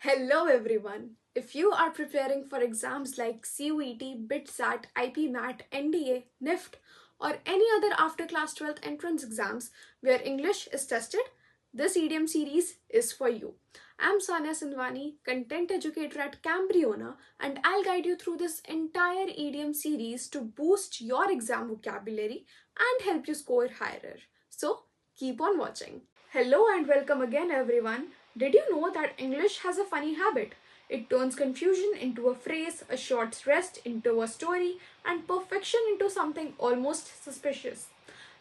Hello everyone. If you are preparing for exams like CUET, BITSAT, IPMAT, NDA, NIFT, or any other after class 12th entrance exams where English is tested, this idiom series is for you. I'm Sania Sindwani, content educator at Cambriona, and I'll guide you through this entire idiom series to boost your exam vocabulary and help you score higher. So, keep on watching. Hello and welcome again, everyone. Did you know that English has a funny habit? It turns confusion into a phrase, a short rest into a story, and perfection into something almost suspicious.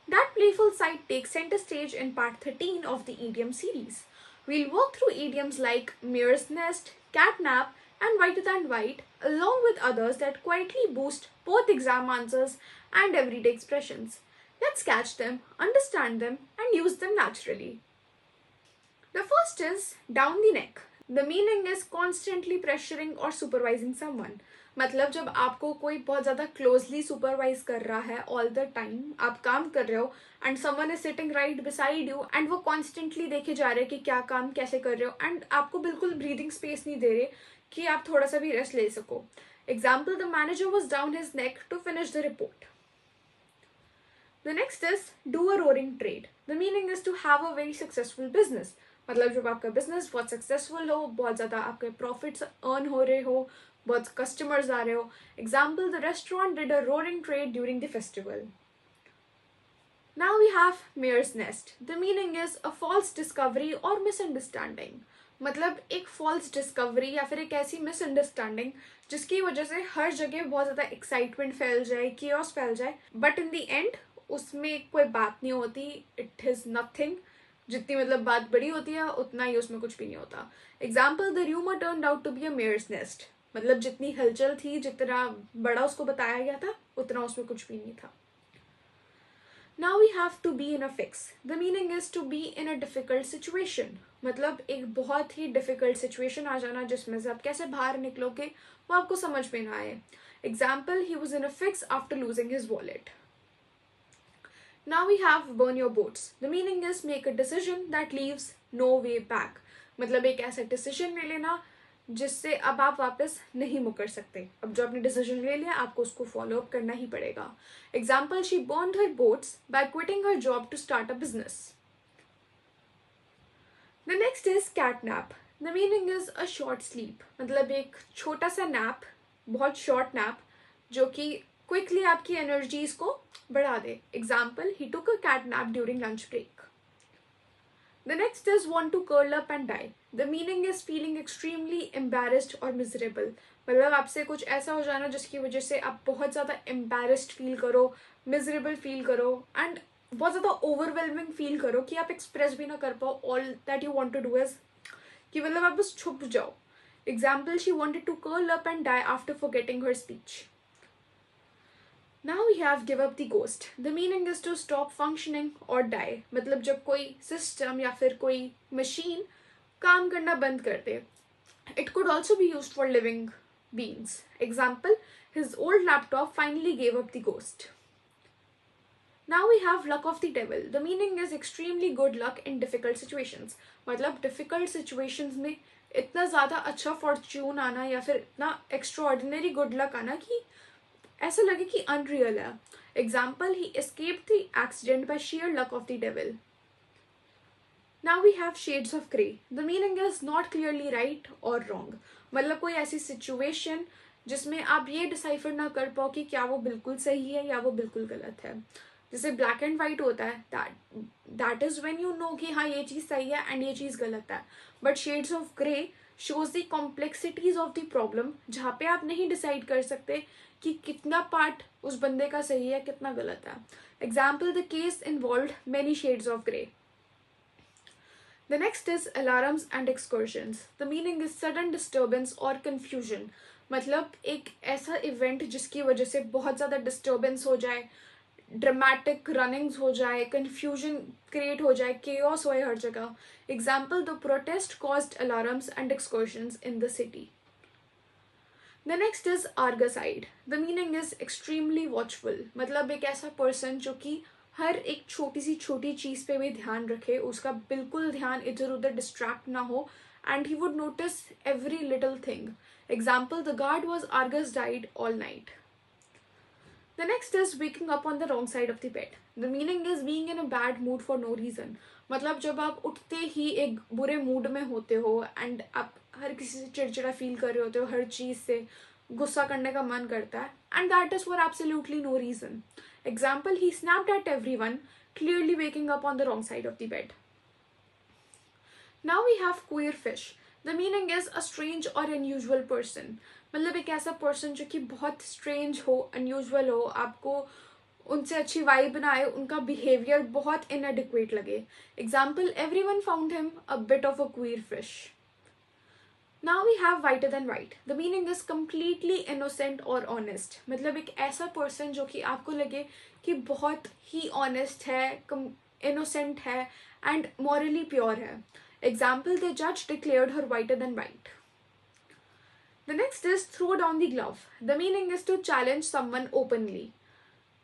That playful side takes center stage in part 13 of the idiom series. We'll walk through idioms like mare's nest, catnap, and whiter than white, along with others that quietly boost both exam answers and everyday expressions. Let's catch them, understand them, and use them naturally. The first is down the neck. The meaning is constantly pressuring or supervising someone. मतलब जब आपको कोई बहुत ज़्यादा closely supervise कर रहा है all the time, आप काम कर रहे हो and someone is sitting right beside you and वो कॉन्स्टेंटली देखे जा रहे हैं कि क्या काम कैसे कर रहे हो एंड आपको बिल्कुल ब्रीदिंग स्पेस नहीं दे रहे कि आप थोड़ा सा भी रेस्ट ले सको. Example, the manager was down his neck to finish the report. The next is do a roaring trade. The meaning is to have a very successful business. मतलब जब आपका बिजनेस बहुत सक्सेसफुल हो, बहुत ज़्यादा आपके प्रॉफिट्स अर्न हो रहे हो, बहुत कस्टमर्स आ रहे हो. Example, the restaurant did a roaring trade during the festival. Now we have mare's nest. The meaning is a false discovery or misunderstanding. मतलब एक false discovery या फिर एक ऐसी misunderstanding जिसकी वजह से हर जगह बहुत ज़्यादा excitement फैल जाए, chaos फैल जाए, but in the end उसमें कोई बात नहीं होती. It is nothing. जितनी मतलब बात बड़ी होती है उतना ही उसमें कुछ भी नहीं होता. Example, the rumor turned out to be a mare's nest. मतलब जितनी हलचल थी, जितना बड़ा उसको बताया गया था, उतना उसमें कुछ भी नहीं था. Now we have to be in a fix. The meaning is to be in a difficult situation. मतलब एक बहुत ही difficult situation आ जाना जिसमें से आप कैसे बाहर निकलोगे वो आपको समझ में ना आए. Example, he was in a fix after losing his wallet. Now we have burn your boats. The meaning is make a decision that leaves no way back. मतलब एक ऐसा decision ले लेना जिससे अब आप वापस नहीं मुकर सकते. अब जो आपने डिसीजन ले लिया आपको उसको फॉलो अप करना ही पड़ेगा. Example, she burned her boats by quitting her job to start a business. The next is catnap. The meaning is a short sleep. मतलब एक छोटा सा नैप, बहुत शॉर्ट नैप जो कि क्विकली आपकी एनर्जीज को बढ़ा दे. Example, he took a catnap during lunch break. The next is want to curl up and die. The meaning is feeling extremely embarrassed or miserable. मतलब आपसे कुछ ऐसा हो जाना जिसकी वजह से आप बहुत ज़्यादा embarrassed फील करो, miserable फील करो and बहुत ज़्यादा overwhelming फील करो कि आप express भी ना कर पाओ. All that you want to do is कि मतलब आप बस छुप जाओ. Example, she wanted to curl up and die after forgetting her speech. Now we have give up the ghost. The meaning is to stop functioning or die. मतलब जब कोई system या फिर कोई machine काम करना बंद कर दे. It could also be used for living beings. Example, his old laptop finally gave up the ghost. Now we have luck of the devil. The meaning is extremely good luck in difficult situations. मतलब difficult situations में इतना ज़्यादा अच्छा fortune आना या फिर इतना extraordinary good luck आना कि ऐसा लगे कि अनरियल है. Example, he escaped the accident by sheer luck of the devil. Now we have shades of grey. The meaning is not clearly right or wrong. मतलब कोई ऐसी सिचुएशन जिसमें आप ये डिसाइफर ना कर पाओ कि क्या वो बिल्कुल सही है या वो बिल्कुल गलत है. जैसे ब्लैक एंड वाइट होता है, that is when you know कि हाँ ये चीज़ सही है एंड ये चीज़ गलत है. But shades of grey shows the complexities of the problem, जहाँ पे आप नहीं डिसाइड कर सकते कि कितना पार्ट उस बंदे का सही है कितना गलत है. Example, the case involve many shades of grey. The next is alarms and excursions. The meaning is sudden disturbance or confusion. मतलब एक ऐसा इवेंट जिसकी वजह से बहुत ज़्यादा डिस्टर्बेंस हो जाए, ड्रामेटिक रनिंग्स हो जाए, कंफ्यूजन क्रिएट हो जाए, केओस होए हर जगह. Example, the protest caused alarms and excursions in the city. The next is argoside. The meaning is extremely watchful. मतलब एक ऐसा पर्सन जो कि हर एक छोटी चीज़ पे भी ध्यान रखे, उसका बिल्कुल ध्यान इधर उधर डिस्ट्रैक्ट ना हो, and he would notice every little thing. Example, the guard was Argus died all night. The next is waking up on the wrong side of the bed. The meaning is being in a bad mood for no reason. मतलब जब आप उठते ही एक बुरे mood में होते हो and आप हर किसी से चिड़चिड़ा फील कर रहे होते हो, हर चीज़ से गुस्सा करने का मन करता है, and that is for absolutely no reason. Example, he snapped at everyone, clearly waking up on the wrong side of the bed. Now we have queer fish. The meaning is a strange or unusual person. मतलब एक ऐसा person जो कि बहुत strange हो, unusual हो, आपको उनसे अच्छी वाइब ना आए, उनका बिहेवियर बहुत इनएडिक्वेट लगे. Example, everyone found him a bit of a queer fish. Now we have whiter than white. The meaning is completely innocent और ऑनेस्ट. मतलब एक ऐसा पर्सन जो कि आपको लगे कि बहुत ही ऑनेस्ट है, इनोसेंट है एंड मॉरली प्योर है. Example, the judge declared her whiter than white. The next is throw down the glove. The meaning is to challenge someone openly.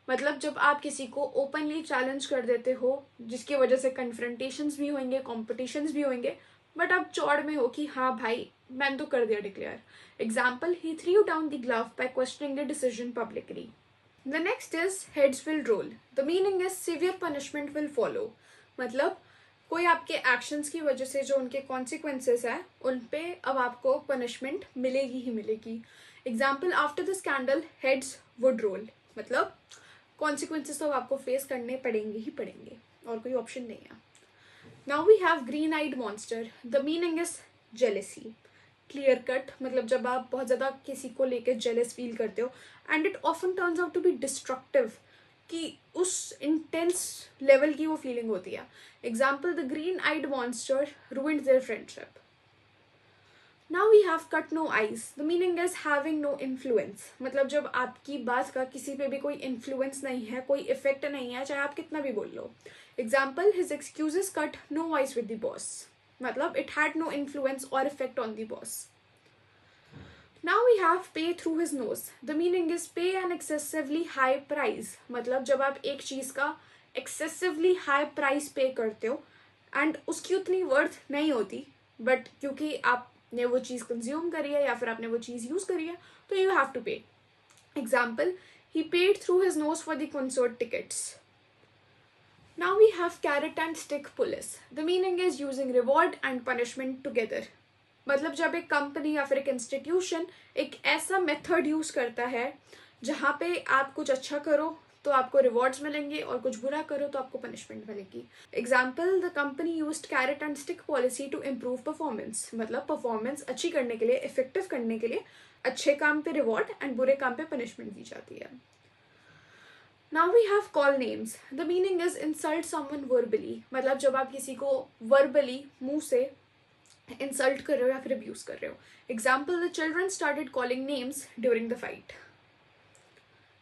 मतलब जब आप किसी को ओपनली चैलेंज कर देते हो, जिसकी वजह से कन्फ्रंटेशंस भी होंगे, कॉम्पिटिशन्स भी होंगे, बट आप चौड़ में हो कि हाँ भाई मैंने तो कर दिया declare. Example, he threw down the glove by questioning the decision publicly. The next is heads will roll. The meaning is severe punishment will follow. मतलब कोई आपके एक्शंस की वजह से जो उनके कॉन्सिक्वेंसेस है, उन पे अब आपको पनिशमेंट मिलेगी ही मिलेगी. Example, after the scandal heads would roll. मतलब कॉन्सिक्वेंसेस तो आपको फेस करने पड़ेंगे ही पड़ेंगे, और कोई ऑप्शन नहीं है. Now we have green eyed monster. The meaning is jealousy. Clear cut. मतलब जब आप बहुत ज़्यादा किसी को लेकर जेलस फील करते हो and it often turns out to be destructive, कि उस इंटेंस लेवल की वो फीलिंग होती है. Example, the green eyed monster ruined their friendship. Now we have cut no ice. The meaning is having no influence. मतलब जब आपकी बात का किसी पे भी कोई इन्फ्लुएंस नहीं है, कोई इफेक्ट नहीं है, चाहे आप कितना भी बोल लो. Example, his excuses cut no ice with the boss. मतलब इट हैड नो इन्फ्लुएंस और effect on the boss. Now we have pay through his nose. The meaning is pay an excessively high price. मतलब जब आप एक चीज़ का excessively high price pay करते हो and उसकी उतनी worth नहीं होती, but क्योंकि आपने वो चीज़ consume करी है या फिर आपने वो चीज़ use करी है, तो you have to pay. Example, he paid through his nose for the concert tickets. Now we have carrot and stick police. The meaning is using reward and punishment together. मतलब जब एक कंपनी या फिर एक institution एक ऐसा method use करता है जहाँ पे आप कुछ अच्छा करो तो आपको रिवॉर्ड्स मिलेंगे और कुछ बुरा करो तो आपको पनिशमेंट मिलेगी. Example, the company used carrot and stick policy to improve performance. मतलब परफॉर्मेंस अच्छी करने के लिए, इफेक्टिव करने के लिए अच्छे काम पे रिवॉर्ड एंड बुरे काम पे पनिशमेंट दी जाती है. Now we have call names. The meaning is insult someone verbally. मतलब जब आप किसी को verbally मुंह से इंसल्ट कर रहे हो या फिर अब्यूज कर रहे हो. Example, the children started calling names during the fight.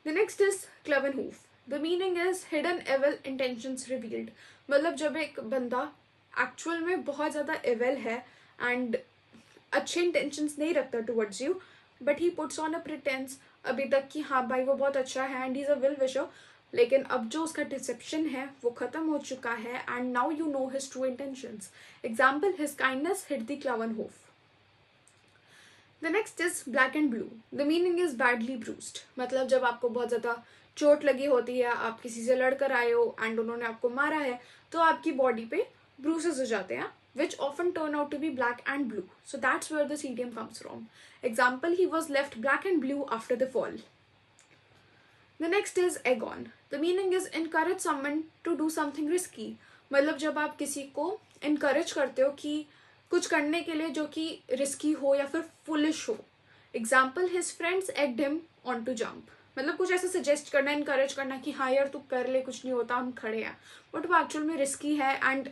The next is cloven hoof. The meaning is hidden evil intentions revealed. मतलब जब एक बंदा एक्चुअल में बहुत ज़्यादा एविल है एंड अच्छे इंटेंशंस नहीं रखता towards you, but he puts on a pretence अभी तक कि हाँ भाई वो बहुत अच्छा है and he is a well wisher, लेकिन अब जो उसका डिसेप्शन है वो खत्म हो चुका है and now you know his true intentions. Example, his kindness hid the cloven hoof. The next is black and blue. The meaning is badly bruised. मतलब जब आपको बहुत ज़्यादा चोट लगी होती है, आप किसी से लड़कर आए हो एंड उन्होंने आपको मारा है, तो आपकी बॉडी पे ब्रूसेस हो जाते हैं which often turn out to be black and blue. So that's where this idiom comes from. Example, he was left black and blue after the fall. The next is egg on. The meaning is encourage someone to do something risky. मतलब जब आप किसी को encourage करते हो कि कुछ करने के लिए जो कि risky हो या फिर foolish हो. Example, his friends egged him on to jump. मतलब कुछ ऐसा सजेस्ट करना, encourage करना कि हाँ यार तू कर ले, कुछ नहीं होता, हम खड़े हैं, बट वो एक्चुअल में risky है and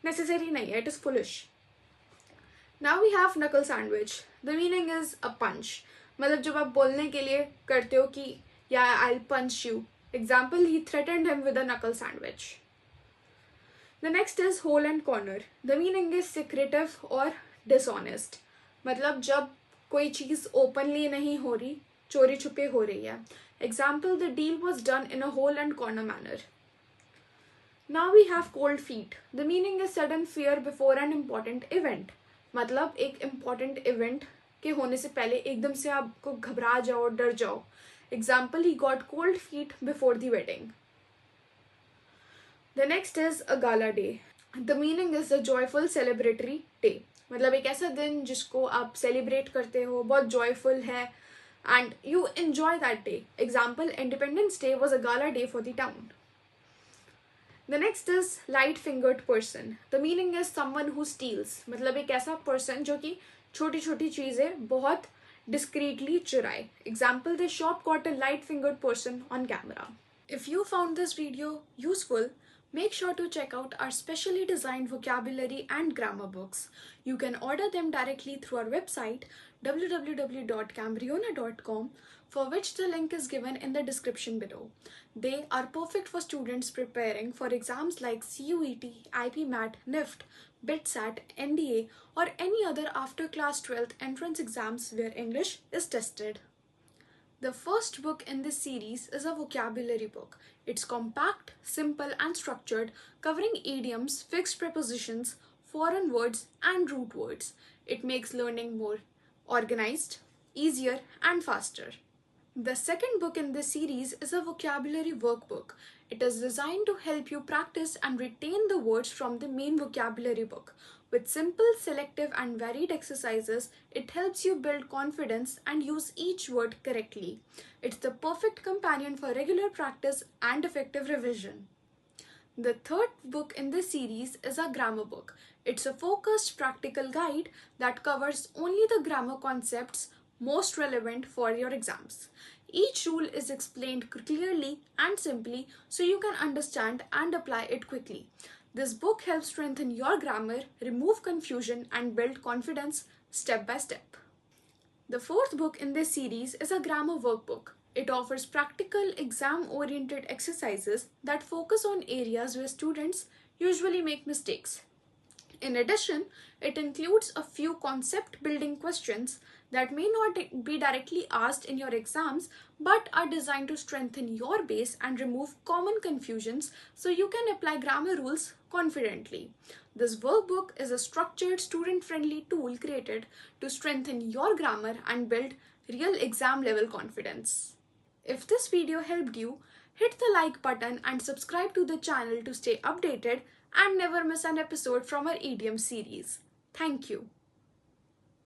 necessary नहीं है, it is foolish. Now we have knuckle sandwich. The meaning is a punch. मतलब जब आप बोलने के लिए करते हो कि yeah I'll punch you. Example, he threatened him with a knuckle sandwich. The next is hole and corner. The meaning is secretive or dishonest. मतलब जब कोई चीज़ openly नहीं हो रही, चोरी छुपे हो रही है. Example, the deal was done in a hole and corner manner. Now we have cold feet. The meaning is sudden fear before an important event. मतलब एक important event के होने से पहले एकदम से आपको घबरा जाओ, डर जाओ. Example, he got cold feet before the wedding. The next is a gala day. The meaning is a joyful celebratory day. मतलब एक ऐसा दिन जिसको आप celebrate करते हो, बहुत joyful है, and you enjoy that day. Example, Independence Day was a gala day for the town. The next is light-fingered person. The meaning is someone who steals. मतलब एक ऐसा person जो कि छोटी छोटी चीजें बहुत discreetly चुराए. Example, the shop caught a light-fingered person on camera. If you found this video useful, make sure to check out our specially designed vocabulary and grammar books. You can order them directly through our website www.cambryona.com, for which the link is given in the description below. They are perfect for students preparing for exams like CUET, IPMAT, NIFT, BITSAT, NDA, or any other after class 12th entrance exams where English is tested. The first book in this series is a vocabulary book. It's compact, simple, and structured, covering idioms, fixed prepositions, foreign words, and root words. It makes learning more organized, easier, and faster. The second book in this series is a vocabulary workbook. It is designed to help you practice and retain the words from the main vocabulary book. With simple, selective, and varied exercises, it helps you build confidence and use each word correctly. It's the perfect companion for regular practice and effective revision. The third book in this series is a grammar book. It's a focused practical guide that covers only the grammar concepts most relevant for your exams. Each rule is explained clearly and simply so you can understand and apply it quickly. This book helps strengthen your grammar, remove confusion, and build confidence step by step. The fourth book in this series is a grammar workbook. It offers practical, exam-oriented exercises that focus on areas where students usually make mistakes. In addition, it includes a few concept-building questions that may not be directly asked in your exams but are designed to strengthen your base and remove common confusions so you can apply grammar rules confidently. This workbook is a structured, student-friendly tool created to strengthen your grammar and build real exam-level confidence. If this video helped you, hit the like button and subscribe to the channel to stay updated and never miss an episode from our idiom series. Thank you.